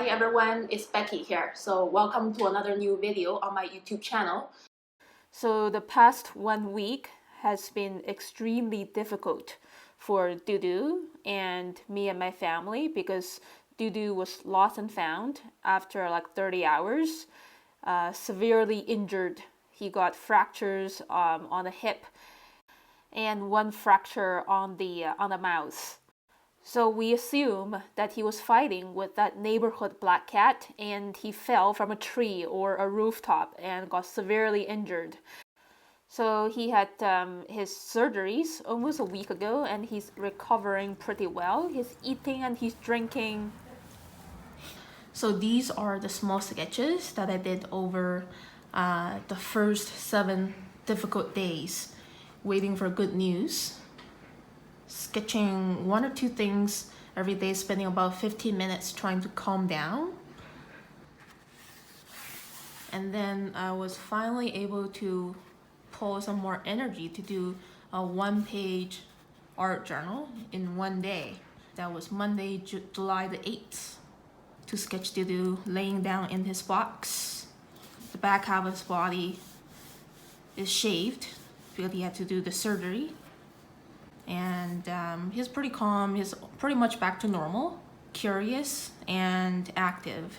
Hi everyone, it's Becky here. So welcome to another new video on my YouTube channel. So the past 1 week has been extremely difficult for DuDu and me and my family because DuDu was lost and found after like 30 hours, severely injured. He got fractures on the hip and one fracture on the mouth. So we assume that he was fighting with that neighborhood black cat and he fell from a tree or a rooftop and got severely injured. So he had his surgeries almost a week ago and he's recovering pretty well. He's eating and he's drinking. So these are the small sketches that I did over the first 7 difficult days, waiting for good news. Sketching 1 or 2 things every day, spending about 15 minutes trying to calm down. And then I was finally able to pull some more energy to do a 1-page art journal in 1 day. That was Monday, July the 8th, to sketch DuDu laying down in his box. The back half of his body is shaved because he had to do the surgery. And he's pretty calm, he's pretty much back to normal, curious and active.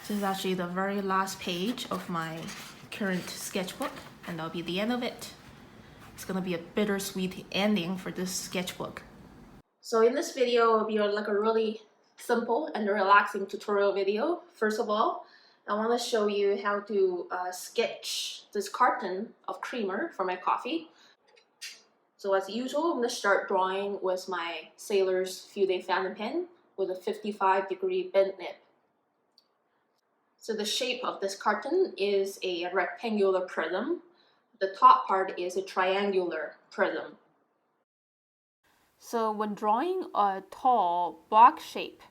This is actually the very last page of my current sketchbook, and that'll be the end of it. It's gonna be a bittersweet ending for this sketchbook. So in this video, it'll be like a really simple and relaxing tutorial video. First of all, I want to show you how to sketch this carton of creamer for my coffee. So as usual, I'm going to start drawing with my Sailor's Fude fountain pen with a 55-degree bend nib. So the shape of this carton is a rectangular prism. The top part is a triangular prism. So when drawing a tall box shape,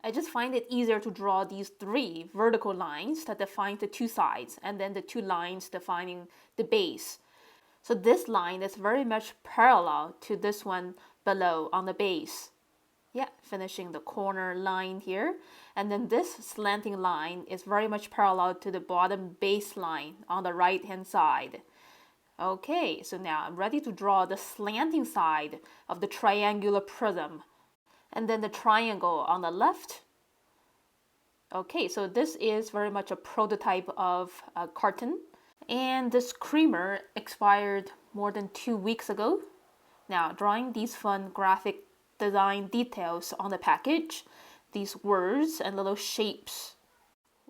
I just find it easier to draw these 3 vertical lines that define the 2 sides and then the 2 lines defining the base. So this line is very much parallel to this one below on the base. Yeah, finishing the corner line here. And then this slanting line is very much parallel to the bottom base line on the right hand side. Okay, so now I'm ready to draw the slanting side of the triangular prism. And then the triangle on the left. Okay, so this is very much a prototype of a carton. And this creamer expired more than 2 weeks ago. Now, drawing these fun graphic design details on the package, these words and little shapes,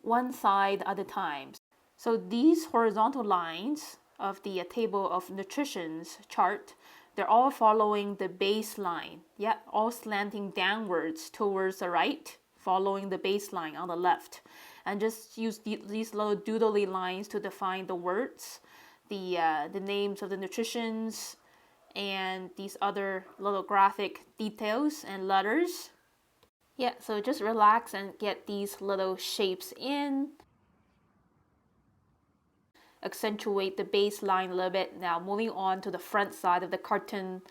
one side at a time. So these horizontal lines of the table of nutrition's chart, they're all following the baseline. Yeah, all slanting downwards towards the right, following the baseline on the left. And just use these little doodly lines to define the words, the names of the nutritions, and these other little graphic details and letters. Yeah, so just relax and get these little shapes in. Accentuate the baseline a little bit. Now moving on to the front side of the carton,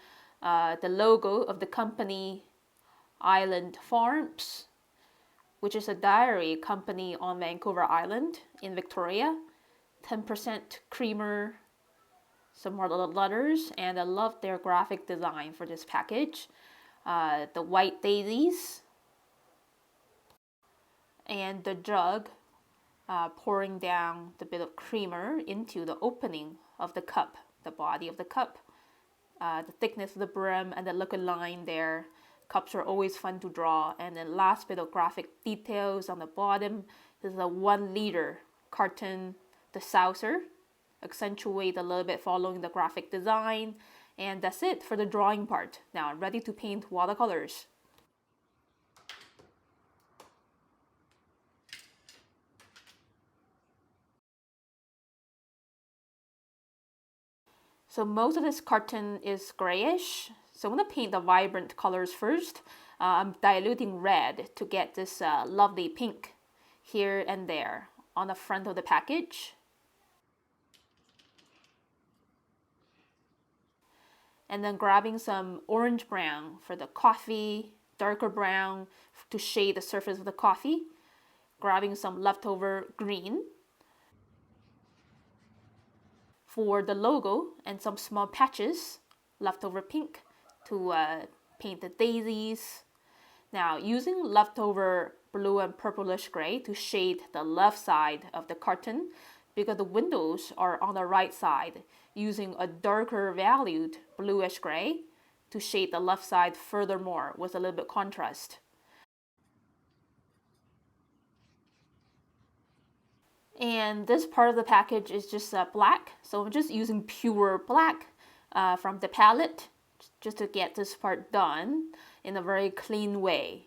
the logo of the company, Island Farms, which is a dairy company on Vancouver Island in Victoria. 10% creamer, some more little letters, and I love their graphic design for this package. The white daisies, and the jug pouring down the bit of creamer into the opening of the cup, the body of the cup. The thickness of the brim and the liquid line there. Cups are always fun to draw. And then last bit of graphic details on the bottom. This is a 1-liter carton, the saucer. Accentuate a little bit following the graphic design. And that's it for the drawing part. Now I'm ready to paint watercolors. So most of this carton is grayish. So I'm going to paint the vibrant colors first. I'm diluting red to get this lovely pink here and there on the front of the package. And then grabbing some orange brown for the coffee darker brown to shade the surface of the coffee, grabbing some leftover green for the logo, and some small patches, leftover pink to paint the daisies. Now, using leftover blue and purplish gray to shade the left side of the carton, because the windows are on the right side, using a darker valued bluish gray to shade the left side furthermore with a little bit contrast. And this part of the package is just black, so I'm just using pure black from the palette just to get this part done in a very clean way.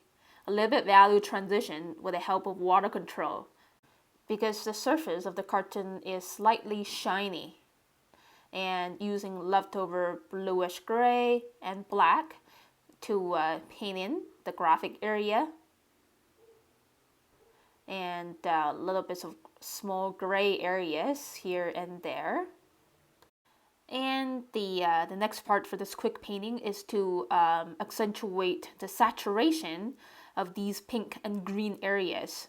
A little bit value transition with the help of water control, because the surface of the carton is slightly shiny, and using leftover bluish gray and black to paint in the graphic area, and little bits of small gray areas here and there. And the next part for this quick painting is to accentuate the saturation of these pink and green areas,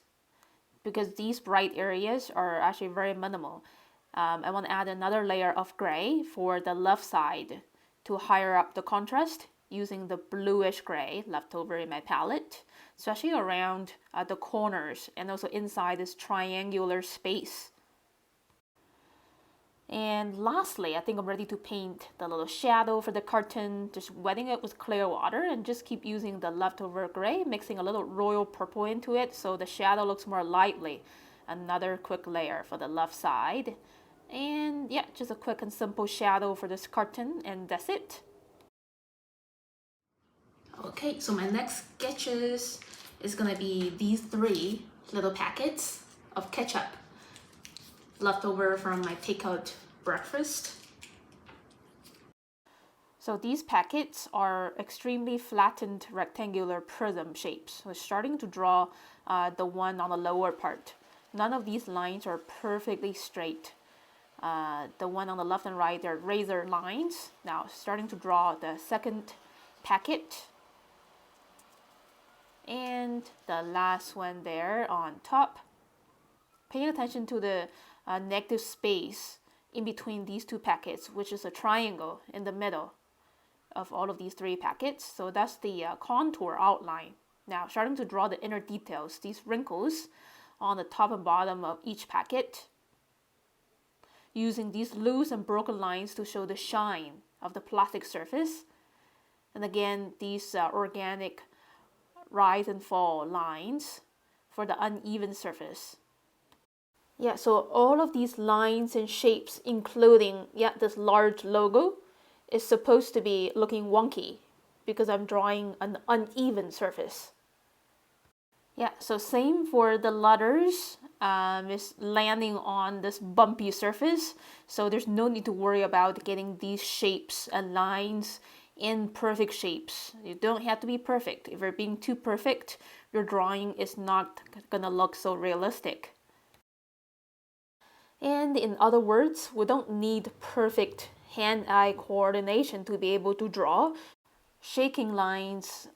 because these bright areas are actually very minimal. I want to add another layer of gray for the left side to higher up the contrast, using the bluish gray left over in my palette, especially around the corners and also inside this triangular space. And lastly, I think I'm ready to paint the little shadow for the carton, just wetting it with clear water and just keep using the leftover gray, mixing a little royal purple into it so the shadow looks more lively. Another quick layer for the left side. And yeah, just a quick and simple shadow for this carton, and that's it. Okay, so my next sketches is gonna be these 3 little packets of ketchup left over from my takeout breakfast. So these packets are extremely flattened rectangular prism shapes. So starting to draw the one on the lower part. None of these lines are perfectly straight. The one on the left and right, they're razor lines. Now starting to draw the second packet. And the last one there on top. Paying attention to the negative space in between these 2 packets, which is a triangle in the middle of all of these 3 packets. So that's the contour outline. Now starting to draw the inner details, these wrinkles on the top and bottom of each packet, using these loose and broken lines to show the shine of the plastic surface. And again, these organic rise and fall lines for the uneven surface. Yeah, so all of these lines and shapes, including this large logo, is supposed to be looking wonky because I'm drawing an uneven surface. Yeah, so same for the letters. It's landing on this bumpy surface, so there's no need to worry about getting these shapes and lines in perfect shapes. You don't have to be perfect. If you're being too perfect, your drawing is not gonna look so realistic. And in other words, we don't need perfect hand-eye coordination to be able to draw. Shaking lines,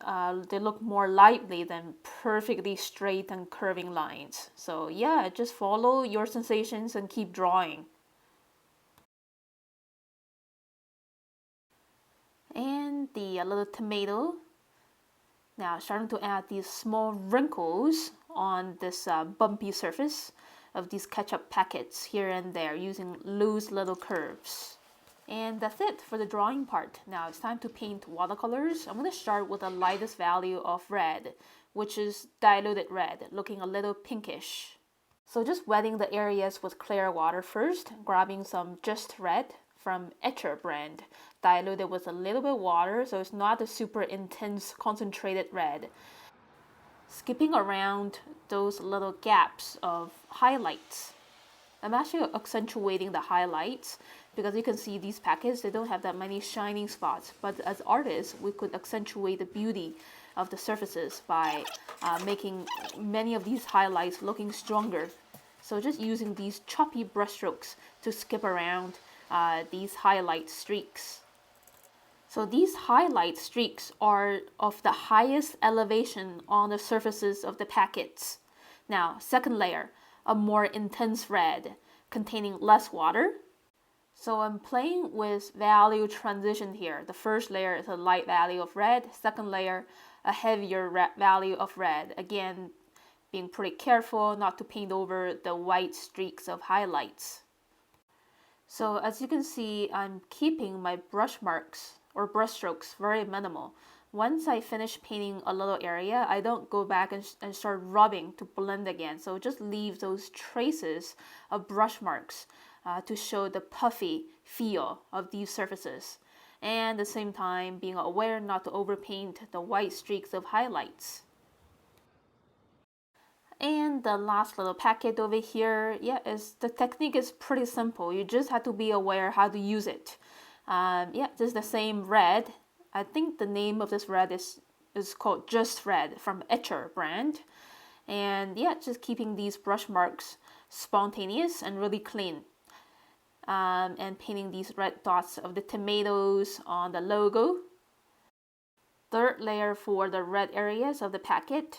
they look more lively than perfectly straight and curving lines. So yeah, just follow your sensations and keep drawing. And the little tomato. Now starting to add these small wrinkles on this bumpy surface of these ketchup packets here and there, using loose little curves. And that's it for the drawing part. Now it's time to paint watercolors. I'm going to start with the lightest value of red, which is diluted red, looking a little pinkish. So just wetting the areas with clear water first, grabbing some Just Red from Etchr brand, diluted with a little bit of water, so it's not a super intense concentrated red. Skipping around those little gaps of highlights. I'm actually accentuating the highlights because you can see these packets, they don't have that many shining spots. But as artists, we could accentuate the beauty of the surfaces by making many of these highlights looking stronger. So just using these choppy brushstrokes to skip around these highlight streaks. So these highlight streaks are of the highest elevation on the surfaces of the packets. Now, second layer, a more intense red, containing less water. So I'm playing with value transition here. The first layer is a light value of red, second layer, a heavier value of red. Again, being pretty careful not to paint over the white streaks of highlights. So as you can see, I'm keeping my brush marks or brush strokes very minimal. Once I finish painting a little area, I don't go back and start rubbing to blend again. So just leave those traces of brush marks to show the puffy feel of these surfaces. And at the same time, being aware not to overpaint the white streaks of highlights. And the last little packet over here, the technique is pretty simple. You just have to be aware how to use it. This is the same red. I think the name of this red is called Just Red from Etchr brand. And just keeping these brush marks spontaneous and really clean. And painting these red dots of the tomatoes on the logo. Third layer for the red areas of the packet.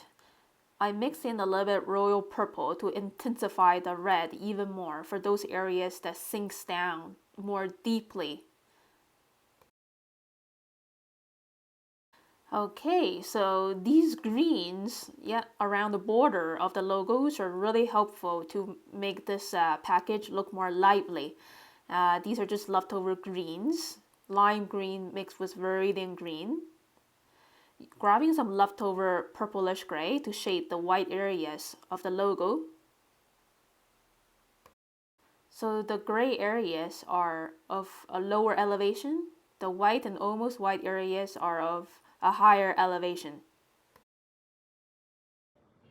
I mix in a little bit royal purple to intensify the red even more for those areas that sinks down more deeply. Okay, so these greens around the border of the logos are really helpful to make this package look more lively. These are just leftover greens, lime green mixed with viridian green. Grabbing some leftover purplish gray to shade the white areas of the logo. So the gray areas are of a lower elevation. The white and almost white areas are of a higher elevation.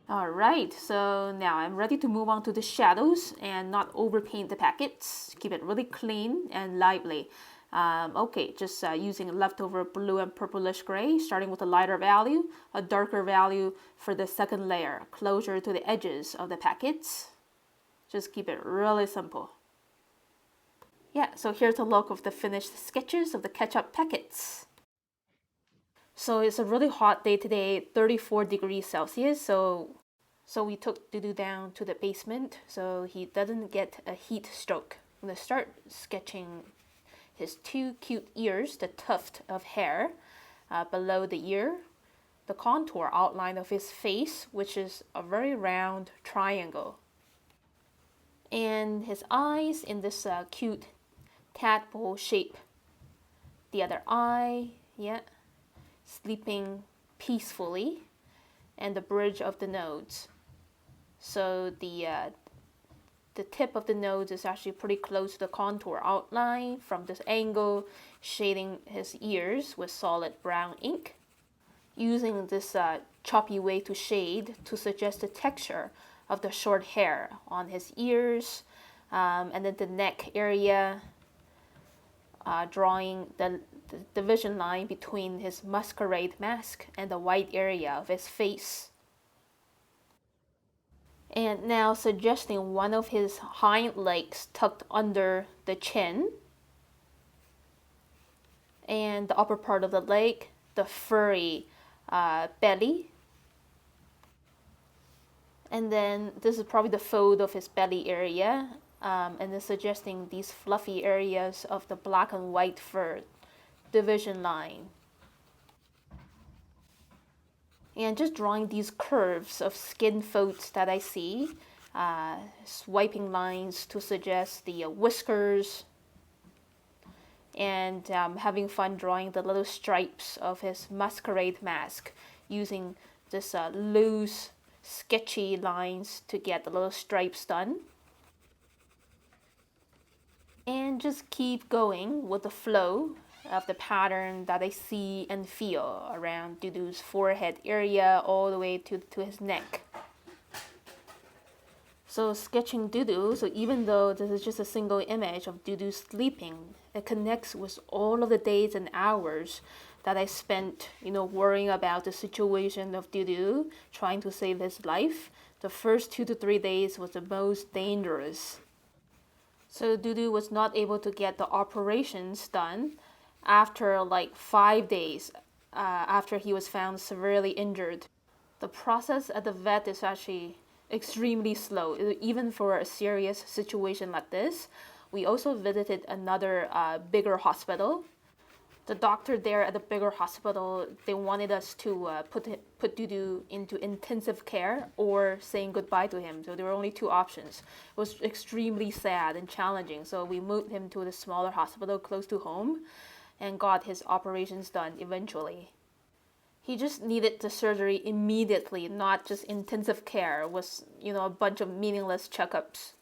Alright, so now I'm ready to move on to the shadows and not overpaint the packets. Keep it really clean and lively. Just using leftover blue and purplish gray, starting with a lighter value, a darker value for the second layer, closer to the edges of the packets. Just keep it really simple. So here's a look of the finished sketches of the ketchup packets. So it's a really hot day today, 34 degrees Celsius, so we took DuDu down to the basement so he doesn't get a heat stroke. I'm going to start sketching his two cute ears, the tuft of hair below the ear, the contour outline of his face, which is a very round triangle, and his eyes in this cute tadpole shape. The other eye, sleeping peacefully, and the bridge of the nose. So the tip of the nose is actually pretty close to the contour outline from this angle, shading his ears with solid brown ink. Using this choppy way to shade to suggest the texture of the short hair on his ears, and then the neck area, drawing the division line between his masquerade mask and the white area of his face. And now suggesting one of his hind legs tucked under the chin, and the upper part of the leg, the furry belly. And then this is probably the fold of his belly area, and then suggesting these fluffy areas of the black and white fur division line. And just drawing these curves of skin folds that I see, swiping lines to suggest the whiskers, and having fun drawing the little stripes of his masquerade mask, using this loose, sketchy lines to get the little stripes done. And just keep going with the flow of the pattern that I see and feel around DuDu's forehead area all the way to his neck. So sketching DuDu, so even though this is just a single image of DuDu sleeping, it connects with all of the days and hours that I spent, worrying about the situation of DuDu, trying to save his life. The first 2 to 3 days was the most dangerous. So DuDu was not able to get the operations done after like 5 days after he was found severely injured. The process at the vet is actually extremely slow, even for a serious situation like this. We also visited another bigger hospital. The doctor there at the bigger hospital, they wanted us to put DuDu into intensive care or saying goodbye to him. So there were only two options. It was extremely sad and challenging. So we moved him to the smaller hospital close to home and got his operations done eventually. He just needed the surgery immediately, not just intensive care. It was, a bunch of meaningless checkups.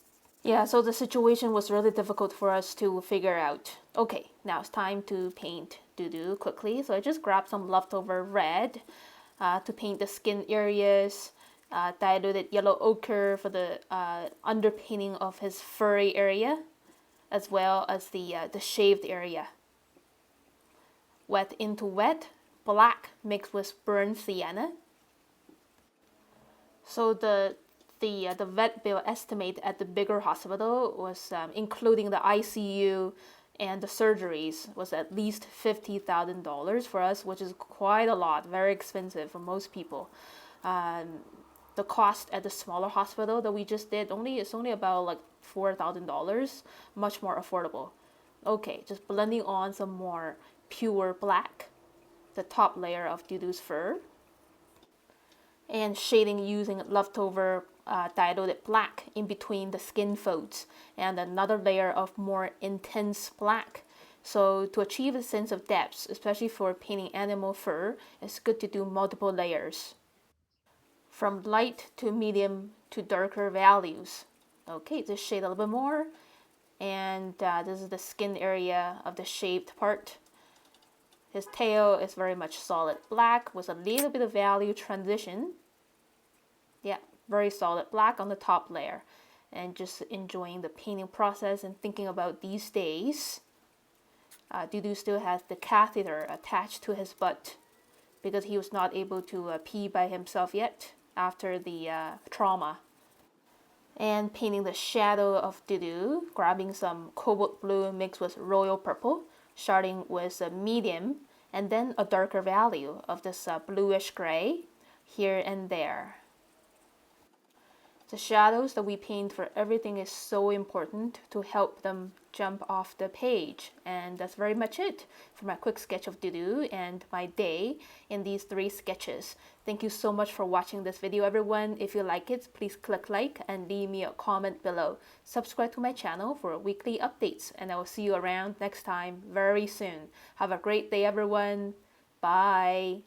Yeah, so the situation was really difficult for us to figure out. Okay, now it's time to paint DuDu quickly. So I just grabbed some leftover red to paint the skin areas, diluted yellow ochre for the underpainting of his furry area, as well as the shaved area. Wet into wet, black mixed with burnt sienna. So the vet bill estimate at the bigger hospital was, including the ICU and the surgeries, was at least $50,000 for us, which is quite a lot, very expensive for most people. The cost at the smaller hospital that we just did is only about like $4,000, much more affordable. Okay, just blending on some more pure black, the top layer of DuDu's fur, and shading using leftover diluted black in between the skin folds, and another layer of more intense black. So to achieve a sense of depth, especially for painting animal fur, it's good to do multiple layers, from light to medium to darker values. Okay, just shade a little bit more, and this is the skin area of the shaved part. His tail is very much solid black with a little bit of value transition. Yeah, very solid black on the top layer. And just enjoying the painting process and thinking about these days. DuDu still has the catheter attached to his butt because he was not able to pee by himself yet after the trauma. And painting the shadow of DuDu, grabbing some cobalt blue mixed with royal purple, starting with a medium and then a darker value of this bluish gray here and there. The shadows that we paint for everything is so important to help them jump off the page. And that's very much it for my quick sketch of DuDu and my day in these 3 sketches. Thank you so much for watching this video, everyone. If you like it, please click like and leave me a comment below. Subscribe to my channel for weekly updates, and I will see you around next time very soon. Have a great day, everyone. Bye.